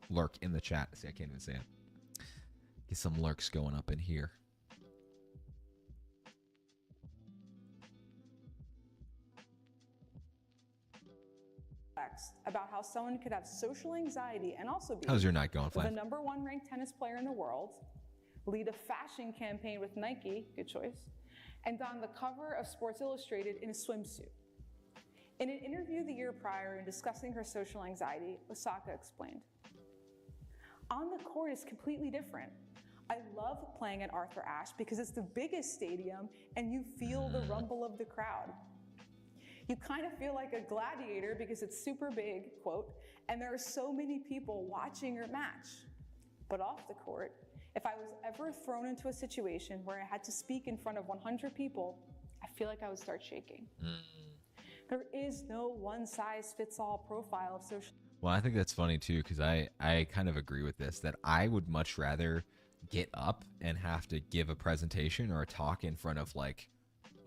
lurk in the chat. See, I can't even say it. Get some lurks going up in here. About how someone could have social anxiety and also be How's your night going, the Flame? #1 ranked tennis player in the world, lead a fashion campaign with Nike, good choice, and on the cover of Sports Illustrated in a swimsuit. In an interview the year prior in discussing her social anxiety, Osaka explained, "On the court is completely different. I love playing at Arthur Ashe because it's the biggest stadium and you feel the rumble of the crowd. You kind of feel like a gladiator because it's super big, quote, and there are so many people watching your match. But off the court, if I was ever thrown into a situation where I had to speak in front of 100 people, I feel like I would start shaking." There is no one-size-fits-all profile of social. Well, I think that's funny too, because I kind of agree with this, that I would much rather get up and have to give a presentation or a talk in front of like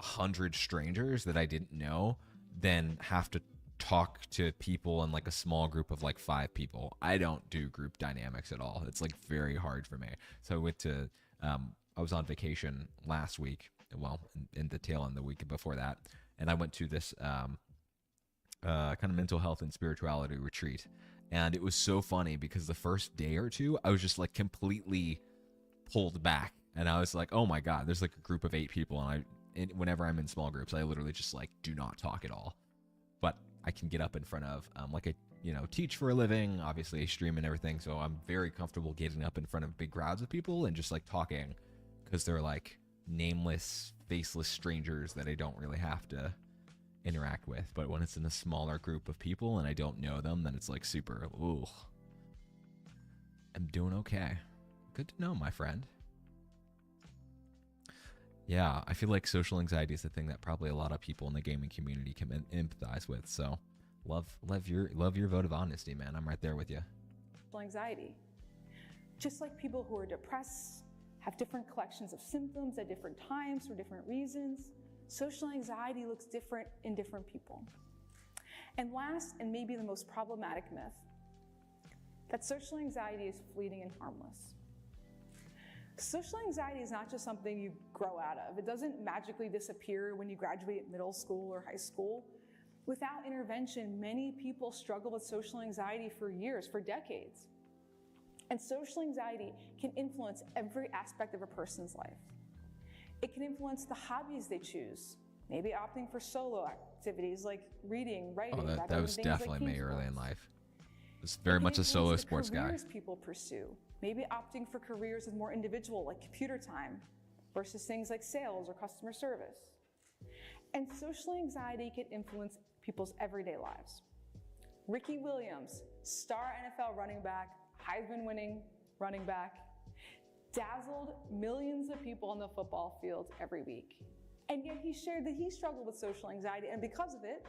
100 strangers that I didn't know than have to talk to people in like a small group of like 5 people. I don't do group dynamics at all. It's like very hard for me. So I went to, I was on vacation last week, well, in the tail end of the week before that, and I went to this kind of mental health and spirituality retreat. And it was so funny because the first day or two, I was just like completely pulled back. And I was like, oh my God, there's like a group of 8 people. And whenever I'm in small groups, I literally just like do not talk at all. But I can get up in front of, like I, teach for a living, obviously I stream and everything. So I'm very comfortable getting up in front of big crowds of people and just like talking because they're like nameless, faceless strangers that I don't really have to interact with. But when it's in a smaller group of people and I don't know them, then it's like super, ooh, I'm doing okay. Good to know, my friend. Yeah, I feel like social anxiety is the thing that probably a lot of people in the gaming community can empathize with. So love your vote of honesty, man. I'm right there with you. Anxiety. Just like people who are depressed have different collections of symptoms at different times for different reasons, social anxiety looks different in different people. And last, and maybe the most problematic myth, that social anxiety is fleeting and harmless. Social anxiety is not just something you grow out of. It doesn't magically disappear when you graduate middle school or high school. Without intervention, many people struggle with social anxiety for years, for decades. And social anxiety can influence every aspect of a person's life. It can influence the hobbies they choose, maybe opting for solo activities like reading, writing. Oh, that was definitely me early in life. I was very much a solo sports guy. Careers people pursue, maybe opting for careers with more individual, like computer time, versus things like sales or customer service. And social anxiety can influence people's everyday lives. Ricky Williams, star NFL running back, Heisman-winning running back, dazzled millions of people on the football field every week. And yet he shared that he struggled with social anxiety, and because of it,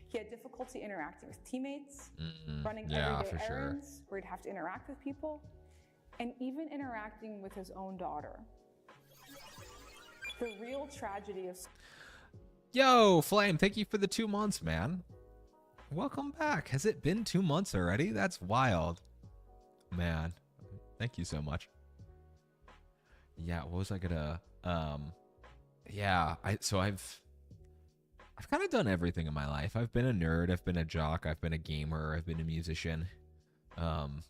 he had difficulty interacting with teammates, running everyday errands where he'd have to interact with people, and even interacting with his own daughter. The real tragedy of... Yo, Flame, thank you for the 2 months, man. Welcome back. Has it been 2 months already? That's wild. Man, thank you so much. Yeah, what was I gonna... yeah, I've kind of done everything in my life. I've been a nerd, I've been a jock, I've been a gamer, I've been a musician. And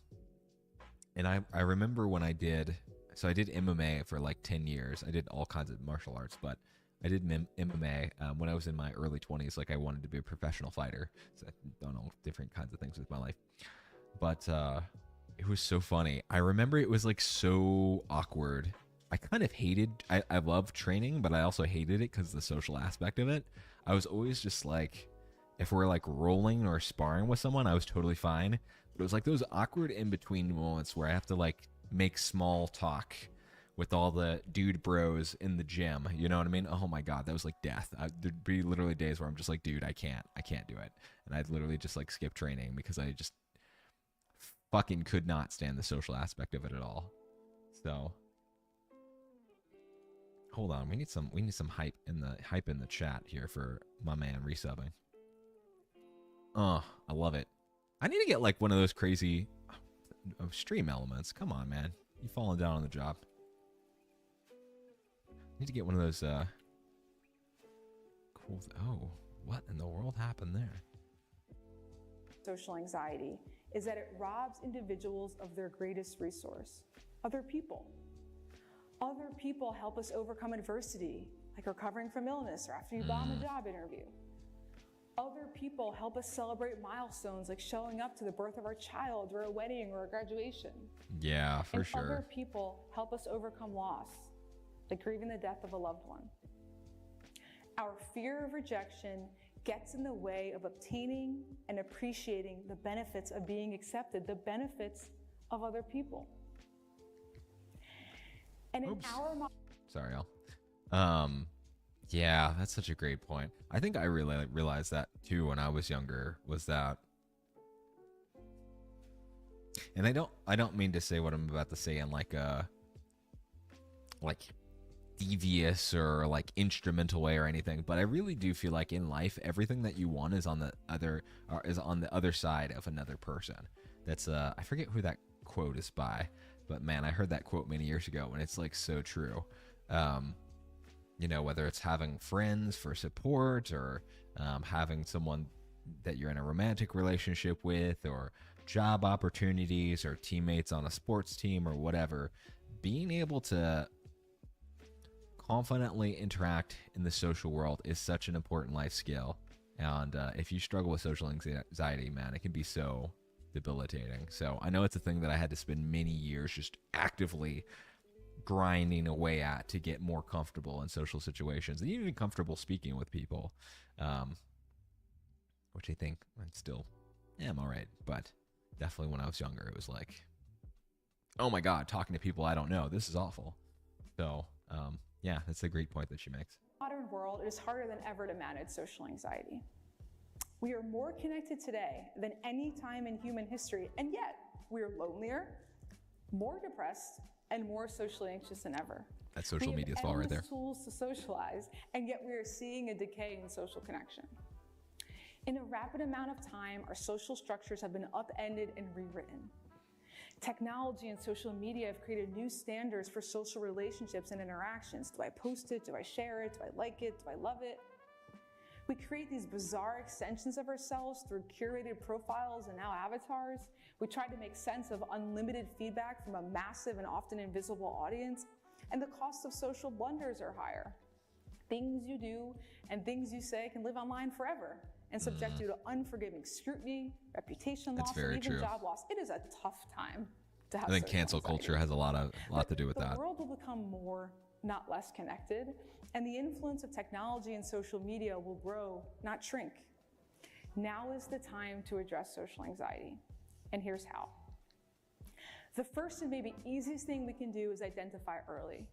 I remember when I did MMA for like 10 years. I did all kinds of martial arts, but I did MMA when I was in my early 20s. Like I wanted to be a professional fighter. So I've done all different kinds of things with my life. But it was so funny. I remember it was like so awkward. I kind of hated, I love training, but I also hated it because of the social aspect of it. I was always just like, if we're like rolling or sparring with someone, I was totally fine. But it was like those awkward in-between moments where I have to like make small talk with all the dude bros in the gym. You know what I mean? Oh my God, that was like death. There'd be literally days where I'm just like, dude, I can't do it. And I'd literally just like skip training because I just fucking could not stand the social aspect of it at all. So hold on, we need some hype in the chat here for my man resubbing. Oh, I love it. I need to get like one of those crazy, stream elements. Come on, man. You falling down on the job. Need to get one of those cool. Oh, what in the world happened there? Social anxiety is that it robs individuals of their greatest resource, other people. Other people help us overcome adversity, like recovering from illness or after you bomb a job interview. Other people help us celebrate milestones like showing up to the birth of our child or a wedding or a graduation. Yeah, for sure. Other people help us overcome loss, like grieving the death of a loved one. Our fear of rejection gets in the way of obtaining and appreciating the benefits of being accepted, the benefits of other people. And in our Sorry, Al. Yeah, that's such a great point. I think I really realized that too when I was younger, was that, and I don't mean to say what I'm about to say in like a devious or like instrumental way or anything, but I really do feel like in life everything that you want is on the other side of another person. That's I forget who that quote is by, but man, I heard that quote many years ago and it's like so true. You know, whether it's having friends for support or having someone that you're in a romantic relationship with, or job opportunities or teammates on a sports team or whatever, being able to confidently interact in the social world is such an important life skill. And if you struggle with social anxiety, man, it can be so debilitating. So I know it's a thing that I had to spend many years just actively grinding away at to get more comfortable in social situations and even comfortable speaking with people, which I think I still am all right. But definitely when I was younger, it was like, oh my God, talking to people I don't know, this is awful. So yeah, that's a great point that she makes. In the modern world, it is harder than ever to manage social anxiety. We are more connected today than any time in human history, and yet we are lonelier, more depressed, and more socially anxious than ever. That's social media's fault right there. We have endless tools to socialize, and yet we are seeing a decay in social connection. In a rapid amount of time, our social structures have been upended and rewritten. Technology and social media have created new standards for social relationships and interactions. Do I post it? Do I share it? Do I like it? Do I love it? We create these bizarre extensions of ourselves through curated profiles and now avatars. We try to make sense of unlimited feedback from a massive and often invisible audience, and the cost of social blunders are higher. Things you do and things you say can live online forever and subject you to unforgiving scrutiny, reputation loss, and even job loss. It is a tough time to have. I think cancel culture has a lot to do with that. The world will become more, not less connected, and the influence of technology and social media will grow, not shrink. Now is the time to address social anxiety, and here's how. The first and maybe easiest thing we can do is identify early.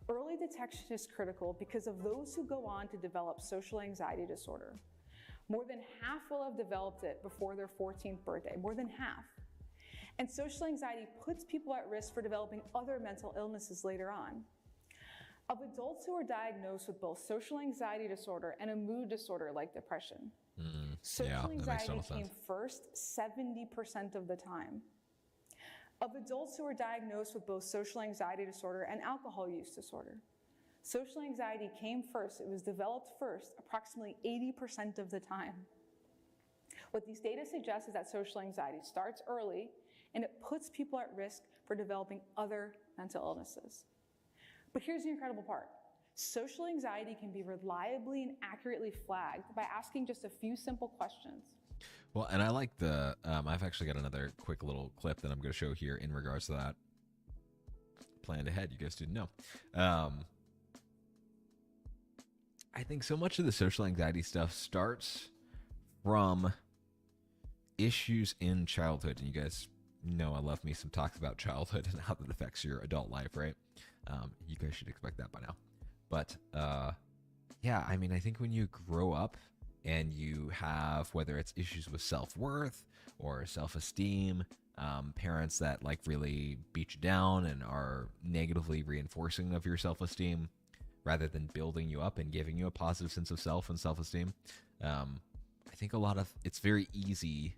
Early detection is critical because of those who go on to develop social anxiety disorder. More than half will have developed it before their 14th birthday, more than half. And social anxiety puts people at risk for developing other mental illnesses later on. Of adults who are diagnosed with both social anxiety disorder and a mood disorder like depression, social anxiety came first 70% of the time. Of adults who are diagnosed with both social anxiety disorder and alcohol use disorder, social anxiety came first, it was developed first, approximately 80% of the time. What these data suggest is that social anxiety starts early and it puts people at risk for developing other mental illnesses. But here's the incredible part. Social anxiety can be reliably and accurately flagged by asking just a few simple questions. Well, and I like I've actually got another quick little clip that I'm going to show here in regards to that. Planned ahead, you guys didn't know. I think so much of the social anxiety stuff starts from issues in childhood. And you guys know I love me some talks about childhood and how that affects your adult life, right? You guys should expect that by now. But yeah, I mean, I think when you grow up and you have, whether it's issues with self-worth or self-esteem, parents that like really beat you down and are negatively reinforcing of your self-esteem rather than building you up and giving you a positive sense of self and self-esteem. I think it's very easy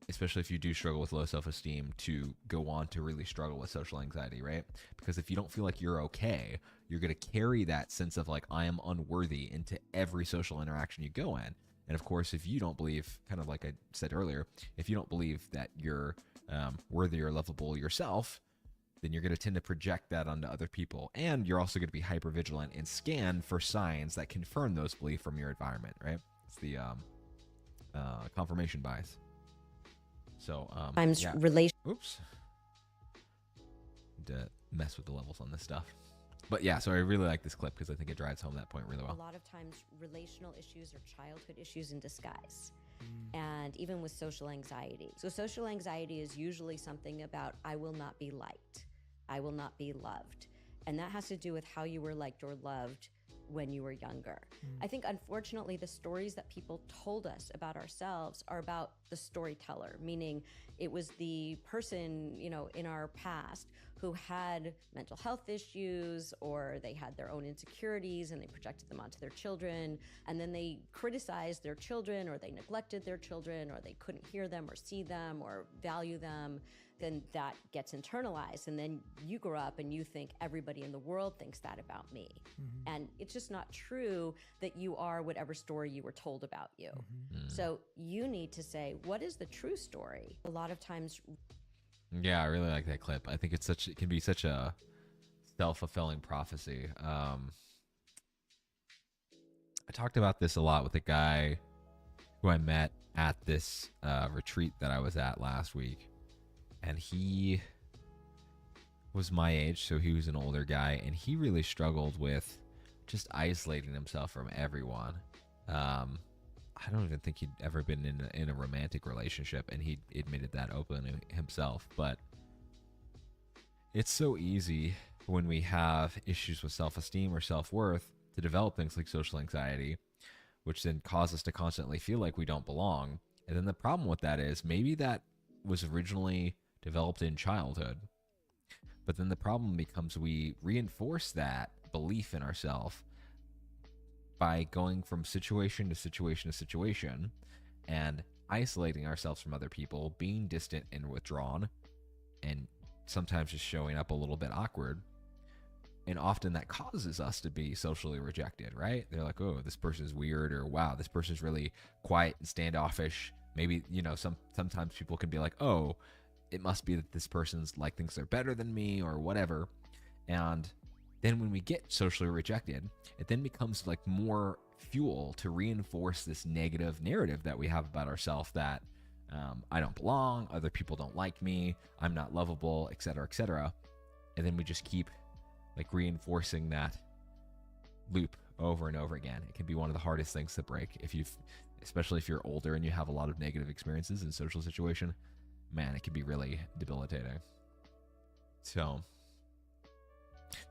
especially if you do struggle with low self-esteem, to go on to really struggle with social anxiety, right? Because if you don't feel like you're okay, you're going to carry that sense of like, I am unworthy into every social interaction you go in. And of course, if you don't believe, kind of like I said earlier, if you don't believe that you're worthy or lovable yourself, then you're going to tend to project that onto other people. And you're also going to be hyper vigilant and scan for signs that confirm those beliefs from your environment, right? It's the confirmation bias. So, yeah. Oops. To mess with the levels on this stuff. But yeah, so I really like this clip because I think it drives home that point really well. A lot of times relational issues or childhood issues in disguise. And even with social anxiety. So social anxiety is usually something about, I will not be liked. I will not be loved. And that has to do with how you were liked or loved when you were younger. I think, unfortunately, the stories that people told us about ourselves are about the storyteller, meaning it was the person, you know, in our past who had mental health issues, or they had their own insecurities and they projected them onto their children, and then they criticized their children, or they neglected their children, or they couldn't hear them or see them or value them. Then that gets internalized, and then you grow up and you think everybody in the world thinks that about me. And it's just not true that you are whatever story you were told about you. So you need to say, what is the true story? A lot of times. Yeah, I really like that clip. I think it can be such a self-fulfilling prophecy. I talked about this a lot with a guy who I met at this retreat that I was at last week. And he was my age, so he was an older guy, and he really struggled with just isolating himself from everyone. I don't even think he'd ever been in a romantic relationship, and he admitted that openly himself. But it's so easy when we have issues with self-esteem or self-worth to develop things like social anxiety, which then cause us to constantly feel like we don't belong. And then the problem with that is maybe that was originally developed in childhood, but then the problem becomes we reinforce that belief in ourselves by going from situation to situation to situation and isolating ourselves from other people, being distant and withdrawn, and sometimes just showing up a little bit awkward. And often that causes us to be socially rejected, right? They're like, oh, this person's weird, or wow, this person's really quiet and standoffish. Maybe, you know, sometimes people can be like, oh, it must be that this person's like thinks they're better than me or whatever. And then when we get socially rejected, it then becomes like more fuel to reinforce this negative narrative that we have about ourselves, that I don't belong, other people don't like me, I'm not lovable, etc., etc. And then we just keep like reinforcing that loop over and over again. It can be one of the hardest things to break especially if you're older and you have a lot of negative experiences in social situation. Man, it can be really debilitating. So,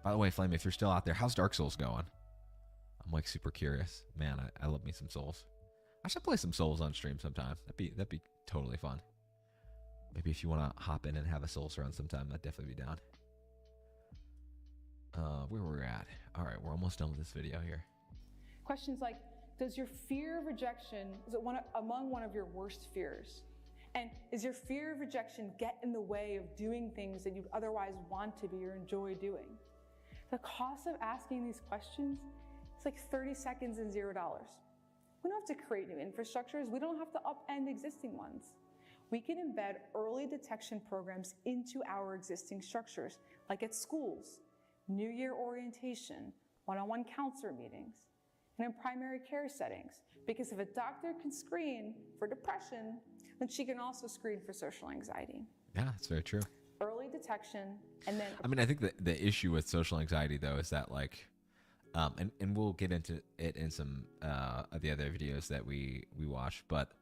by the way, Flame, if you're still out there, how's Dark Souls going? I'm like super curious. Man, I love me some Souls. I should play some Souls on stream sometime. That'd be totally fun. Maybe if you want to hop in and have a Souls run sometime, I'd definitely be down. Where we're at. All right, we're almost done with this video here. Questions like, does your fear of rejection, is it among one of your worst fears? And is your fear of rejection get in the way of doing things that you'd otherwise want to be or enjoy doing? The cost of asking these questions is like 30 seconds and $0. We don't have to create new infrastructures. We don't have to upend existing ones. We can embed early detection programs into our existing structures, like at schools, New Year orientation, one-on-one counselor meetings, and in primary care settings. Because if a doctor can screen for depression, then she can also screen for social anxiety. Yeah, that's very true. Early detection, and then... I mean, I think the issue with social anxiety, though, is that, like, and we'll get into it in some of the other videos that we watch, but,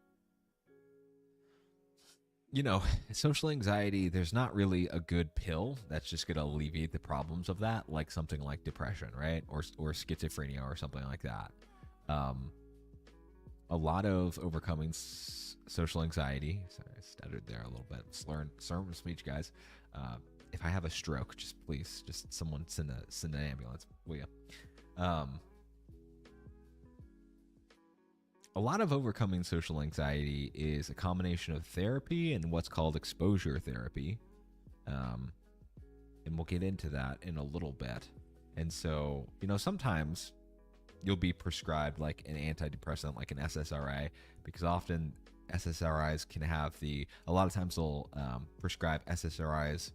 you know, social anxiety, there's not really a good pill that's just going to alleviate the problems of that, like something like depression, right? Or schizophrenia or something like that. A lot of overcoming social anxiety, sorry, I stuttered there a little bit, slurring speech, guys. If I have a stroke, please someone send an ambulance, will you? a lot of overcoming social anxiety is a combination of therapy and what's called exposure therapy. And we'll get into that in a little bit. And so, sometimes you'll be prescribed like an antidepressant, like an SSRI, because often SSRIs can have a lot of times they'll prescribe SSRIs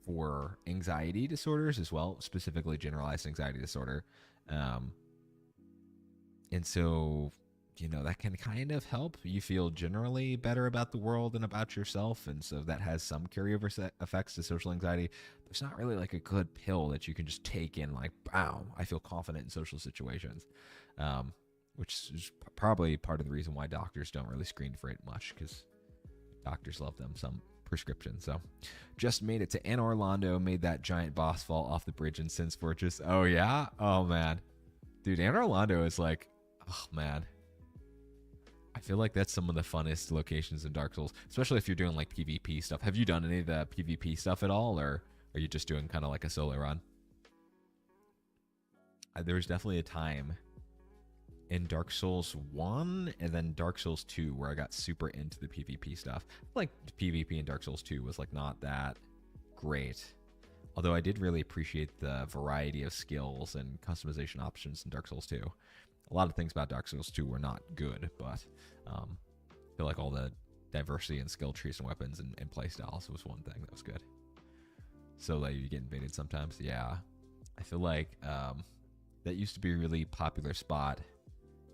for anxiety disorders as well, specifically generalized anxiety disorder. And so, that can kind of help you feel generally better about the world and about yourself. And so that has some carryover effects to social anxiety. There's not really like a good pill that you can just take in like, wow, I feel confident in social situations. Which is probably part of the reason why doctors don't really screen for it much, because doctors love them some prescriptions. So just made it to Anne Orlando, made that giant boss fall off the bridge in Sin's Fortress. Oh yeah? Oh man. Dude, Anne Orlando is like, oh man. I feel like that's some of the funnest locations in Dark Souls, especially if you're doing like PvP stuff. Have you done any of the PvP stuff at all, or are you just doing kind of like a solo run? There was definitely a time in Dark Souls 1 and then Dark Souls 2 where I got super into the PvP stuff. Like PvP in Dark Souls 2 was like not that great. Although I did really appreciate the variety of skills and customization options in Dark Souls 2. A lot of things about Dark Souls 2 were not good, but I feel like all the diversity in skill trees and weapons and playstyles was one thing that was good. So like you get invaded sometimes. Yeah. I feel like that used to be a really popular spot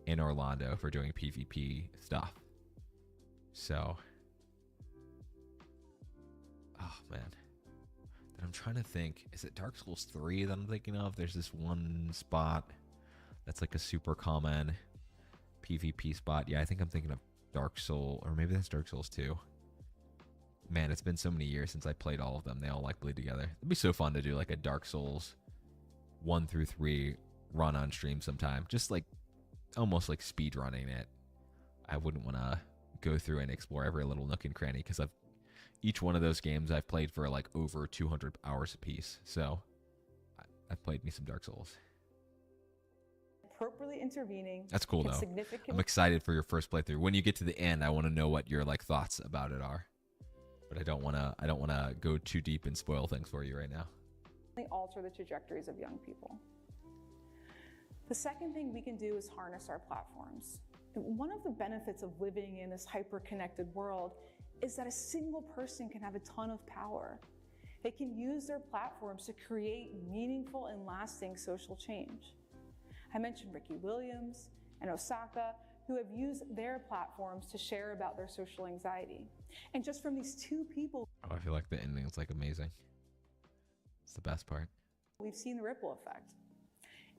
in Orlando for doing PvP stuff. So, oh man. And I'm trying to think, is it Dark Souls 3 that I'm thinking of? There's this one spot that's like a super common PvP spot. Yeah, I think I'm thinking of Dark Soul, or maybe that's Dark Souls 2. Man, it's been so many years since I played all of them. They all like bleed together. It'd be so fun to do like a Dark Souls 1 through 3 run on stream sometime. Just like almost like speed running it. I wouldn't want to go through and explore every little nook and cranny, because each one of those games I've played for like over 200 hours a piece. So I've played me some Dark Souls. Appropriately intervening. That's cool though. I'm excited for your first playthrough. When you get to the end, I want to know what your like thoughts about it are. But I don't want to go too deep and spoil things for you right now. Alter the trajectories of young people. The second thing we can do is harness our platforms. One of the benefits of living in this hyper-connected world is that a single person can have a ton of power. They can use their platforms to create meaningful and lasting social change. I mentioned Ricky Williams and Osaka, who have used their platforms to share about their social anxiety. And just from these two people, oh, I feel like the ending is like amazing. It's the best part. We've seen the ripple effect.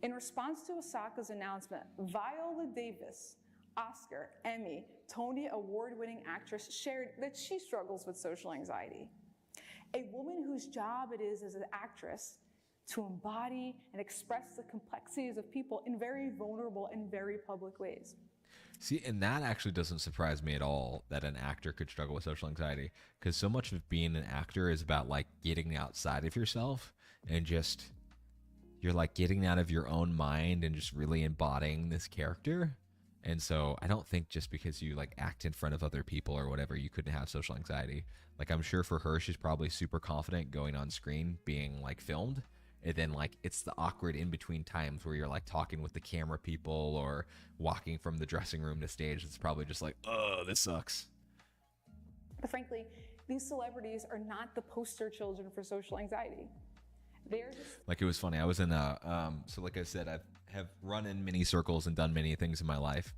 In response to Osaka's announcement, Viola Davis, Oscar, Emmy, Tony award-winning actress, shared that she struggles with social anxiety. A woman whose job it is as an actress to embody and express the complexities of people in very vulnerable and very public ways. See, and that actually doesn't surprise me at all, that an actor could struggle with social anxiety, because so much of being an actor is about like getting outside of yourself and just, you're like getting out of your own mind and just really embodying this character. And so I don't think just because you like act in front of other people or whatever, you couldn't have social anxiety. Like I'm sure for her, she's probably super confident going on screen, being like filmed. And then like it's the awkward in between times where you're like talking with the camera people or walking from the dressing room to stage. It's probably just like, oh, this sucks. But frankly, these celebrities are not the poster children for social anxiety. They're just like, it was funny. I was in so like I said, I have run in many circles and done many things in my life.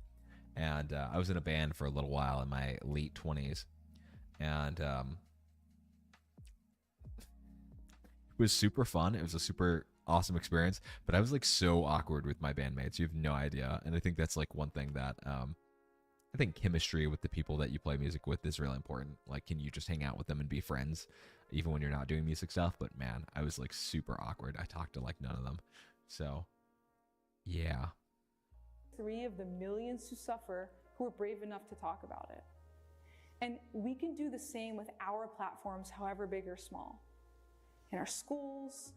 And I was in a band for a little while in my late 20s. And it was super fun. It was a super awesome experience, but I was like so awkward with my bandmates. You have no idea. And I think that's like one thing that I think chemistry with the people that you play music with is really important. Like, can you just hang out with them and be friends even when you're not doing music stuff? But man, I was like super awkward. I talked to like none of them. So yeah. 3 of the millions who suffer who are brave enough to talk about it. And we can do the same with our platforms, however big or small. In our schools,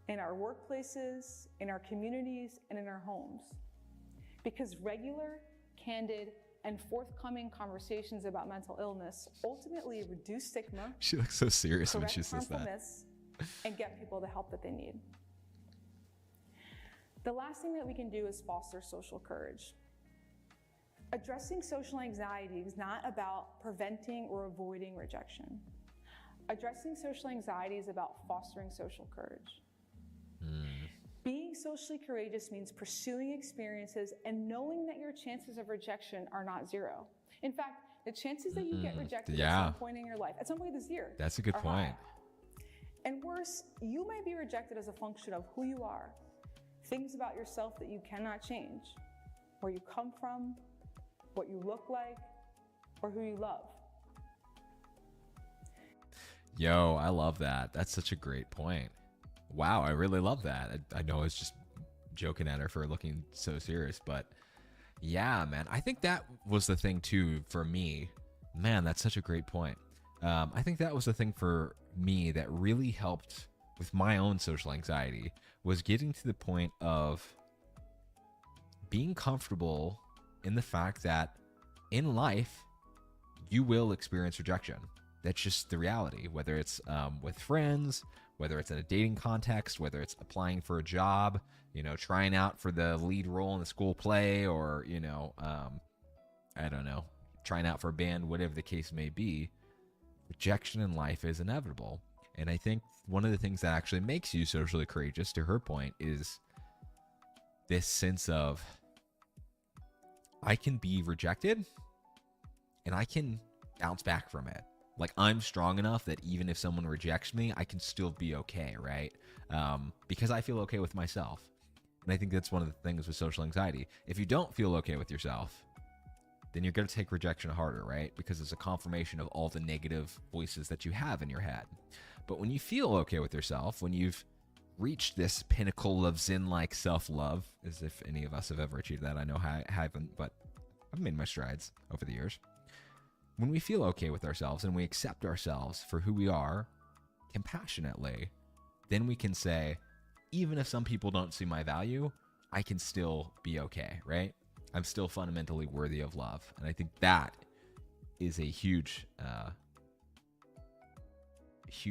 in our workplaces, in our communities, and in our homes. Because regular, candid, and forthcoming conversations about mental illness ultimately reduce stigma, She looks so serious when correct she says harmful that. myths, and get people the help that they need. The last thing that we can do is foster social courage. Addressing social anxiety is not about preventing or avoiding rejection. Addressing social anxiety is about fostering social courage. Being socially courageous means pursuing experiences and knowing that your chances of rejection are not zero. In fact, the chances that you get rejected at some point in your life, at some point this year, That's a good are point. high. And worse, you might be rejected as a function of who you are, things about yourself that you cannot change, where you come from, what you look like, or who you love. Yo, I love that. That's such a great point. Wow, I really love that. I know I was just joking at her for looking so serious, but yeah, man, I think that was the thing too for me. Man, that's such a great point. I think that was the thing for me that really helped with my own social anxiety, was getting to the point of being comfortable in the fact that in life, you will experience rejection. That's just the reality, whether it's with friends, whether it's in a dating context, whether it's applying for a job, you know, trying out for the lead role in the school play, or, you know, I don't know, trying out for a band, whatever the case may be. Rejection in life is inevitable. And I think one of the things that actually makes you socially courageous, to her point, is this sense of, I can be rejected and I can bounce back from it. Like, I'm strong enough that even if someone rejects me, I can still be okay, right? Because I feel okay with myself. And I think that's one of the things with social anxiety. If you don't feel okay with yourself, then you're going to take rejection harder, right? Because it's a confirmation of all the negative voices that you have in your head. But when you feel okay with yourself, when you've reached this pinnacle of Zen-like self-love, as if any of us have ever achieved that, I know I haven't, but I've made my strides over the years. When we feel okay with ourselves and we accept ourselves for who we are compassionately, then we can say, even if some people don't see my value, I can still be okay, right? I'm still fundamentally worthy of love. And I think that is a huge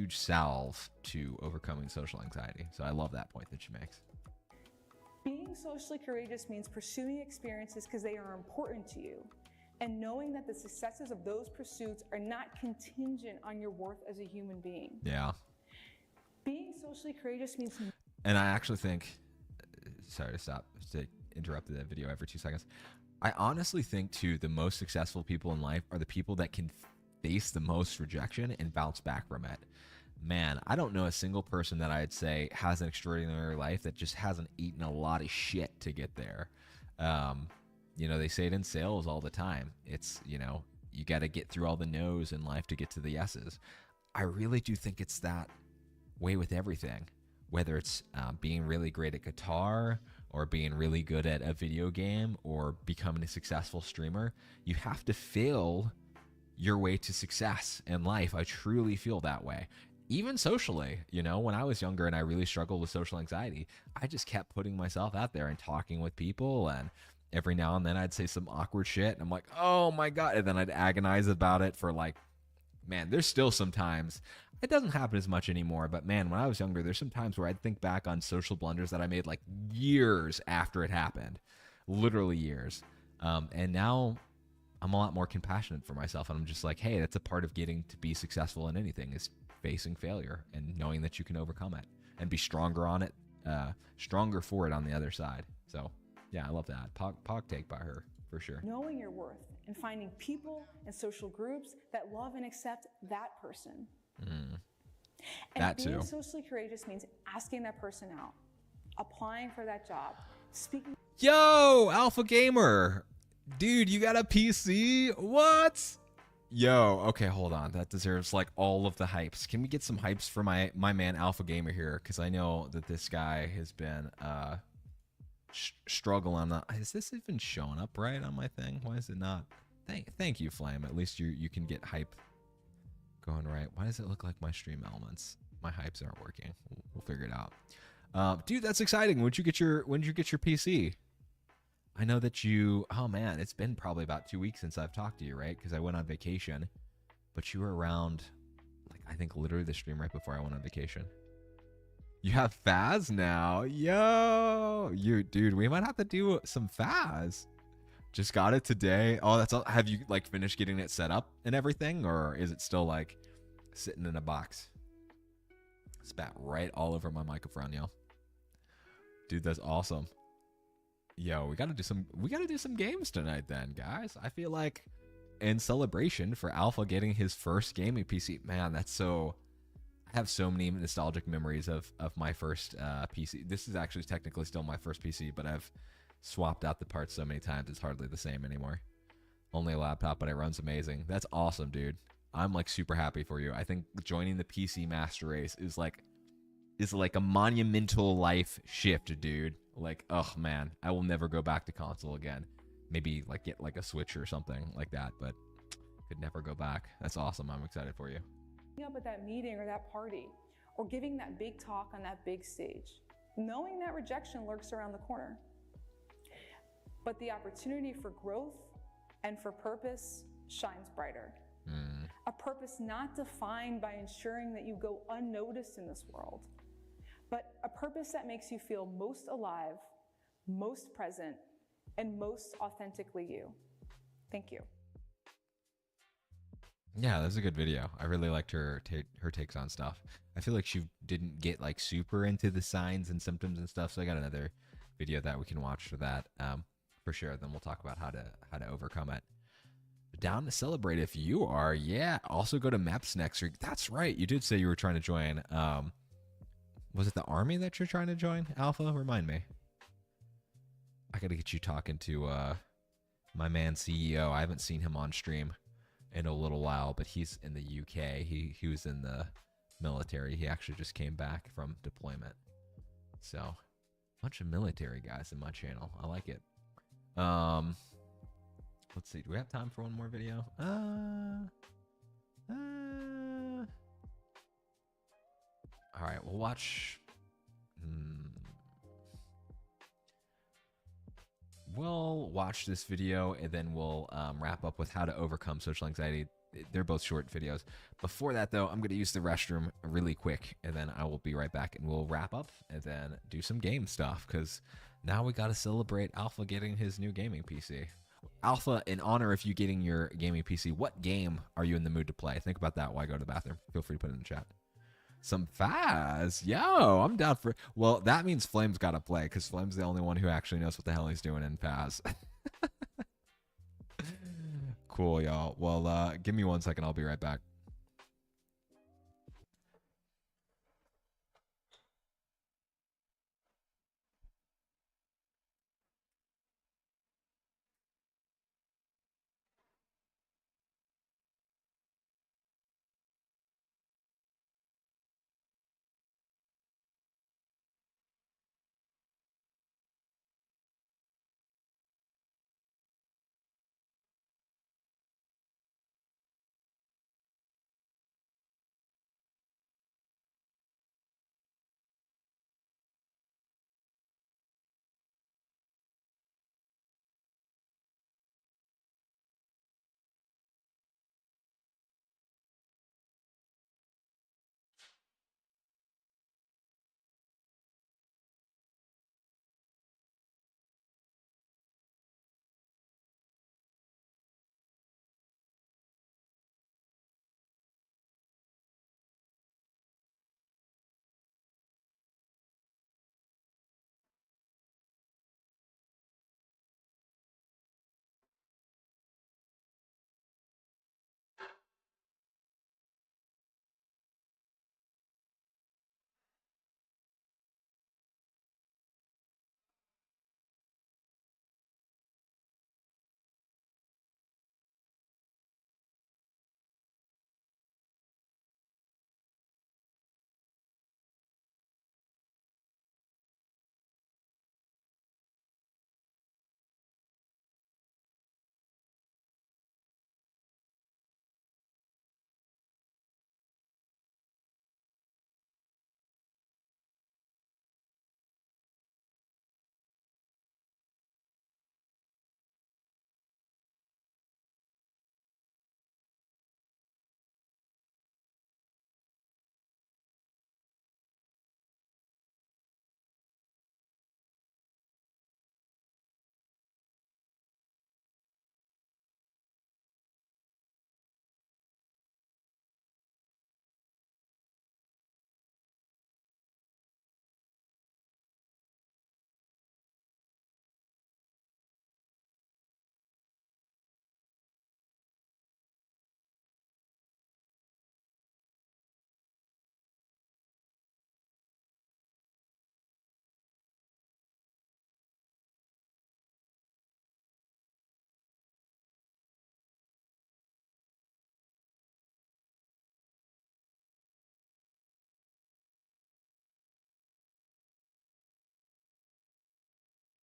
salve to overcoming social anxiety. So I love that point that she makes. Being socially courageous means pursuing experiences because they are important to you, and knowing that the successes of those pursuits are not contingent on your worth as a human being. Yeah. Being socially courageous means... And I actually think, sorry to interrupt the video every 2 seconds. I honestly think too, the most successful people in life are the people that can face the most rejection and bounce back from it. Man, I don't know a single person that I'd say has an extraordinary life that just hasn't eaten a lot of shit to get there. You know, they say it in sales all the time. It's, you know, you got to get through all the no's in life to get to the yeses. I really do think it's that way with everything, whether it's being really great at guitar, or being really good at a video game, or becoming a successful streamer. You have to fail your way to success in life. I truly feel that way. Even socially, you know, when I was younger and I really struggled with social anxiety, I just kept putting myself out there and talking with people, and every now and then I'd say some awkward shit and I'm like, oh my God. And then I'd agonize about it for like, man, there's still sometimes, it doesn't happen as much anymore, but man, when I was younger, there's some times where I'd think back on social blunders that I made like years after it happened, literally years. And now I'm a lot more compassionate for myself, and I'm just like, hey, that's a part of getting to be successful in anything, is facing failure and knowing that you can overcome it and be stronger on it, stronger for it on the other side. So yeah, I love that. Pog take by her, for sure. Knowing your worth and finding people and social groups that love and accept that person. And that being too. socially courageous means asking that person out, applying for that job, speaking. Yo, Alpha Gamer. Dude, you got a PC? What? Yo, okay, hold on. That deserves like all of the hypes. Can we get some hypes for my man Alpha Gamer here? Because I know that this guy has been struggling. Is this even showing up right on my thing? Why is it not? Thank you, Flame. At least you can get hype going right. Why does it look like my stream elements? My hypes aren't working. We'll figure it out. Dude, that's exciting. When did you get your PC? I know that you, oh man, it's been probably about 2 weeks since I've talked to you, right? Because I went on vacation, but you were around, like, I think literally the stream right before I went on vacation. You have Faz now. Yo, dude, we might have to do some Faz. Just got it today. Oh, that's all. Have you like finished getting it set up and everything, or is it still like sitting in a box? Spat right all over my microphone, yo. Dude, that's awesome. Yo, we gotta do some games tonight then, guys. I feel like in celebration for Alpha getting his first gaming PC, man, that's so, I have so many nostalgic memories of my first PC. This is actually technically still my first PC, but I've swapped out the parts so many times it's hardly the same anymore. Only a laptop, but it runs amazing. That's awesome, dude. I'm like super happy for you. I think joining the PC master race is like a monumental life shift, dude. Like, oh man, I will never go back to console again. Maybe like get like a Switch or something like that, but could never go back. That's awesome. I'm excited for you. Up at that meeting or that party, or giving that big talk on that big stage, knowing that rejection lurks around the corner. But the opportunity for growth and for purpose shines brighter. A purpose not defined by ensuring that you go unnoticed in this world, but a purpose that makes you feel most alive, most present, and most authentically you. Thank you. Yeah, that's a good video. I really liked her takes on stuff. I feel like she didn't get like super into the signs and symptoms and stuff, so I got another video that we can watch for that for sure. Then we'll talk about how to overcome it. Down to celebrate if you are. Yeah, also go to MEPS next week. That's right. You did say you were trying to join. Was it the army that you're trying to join, Alpha? Remind me. I got to get you talking to my man CEO. I haven't seen him on stream in a little while, but he's in the UK. He was in the military. He actually just came back from deployment. So, bunch of military guys in my channel. I like it. Let's see. Do we have time for one more video? All right, we'll watch. We'll watch this video and then we'll wrap up with how to overcome social anxiety. They're both short videos. Before that, though, I'm going to use the restroom really quick and then I will be right back and we'll wrap up and then do some game stuff because now we got to celebrate Alpha getting his new gaming PC. Alpha, in honor of you getting your gaming PC, what game are you in the mood to play? Think about that while I go to the bathroom. Feel free to put it in the chat. Some Faz. Yo, I'm down for... Well, that means Flame's got to play, because Flame's the only one who actually knows what the hell he's doing in Faz. Cool, y'all. Well, give me 1 second. I'll be right back.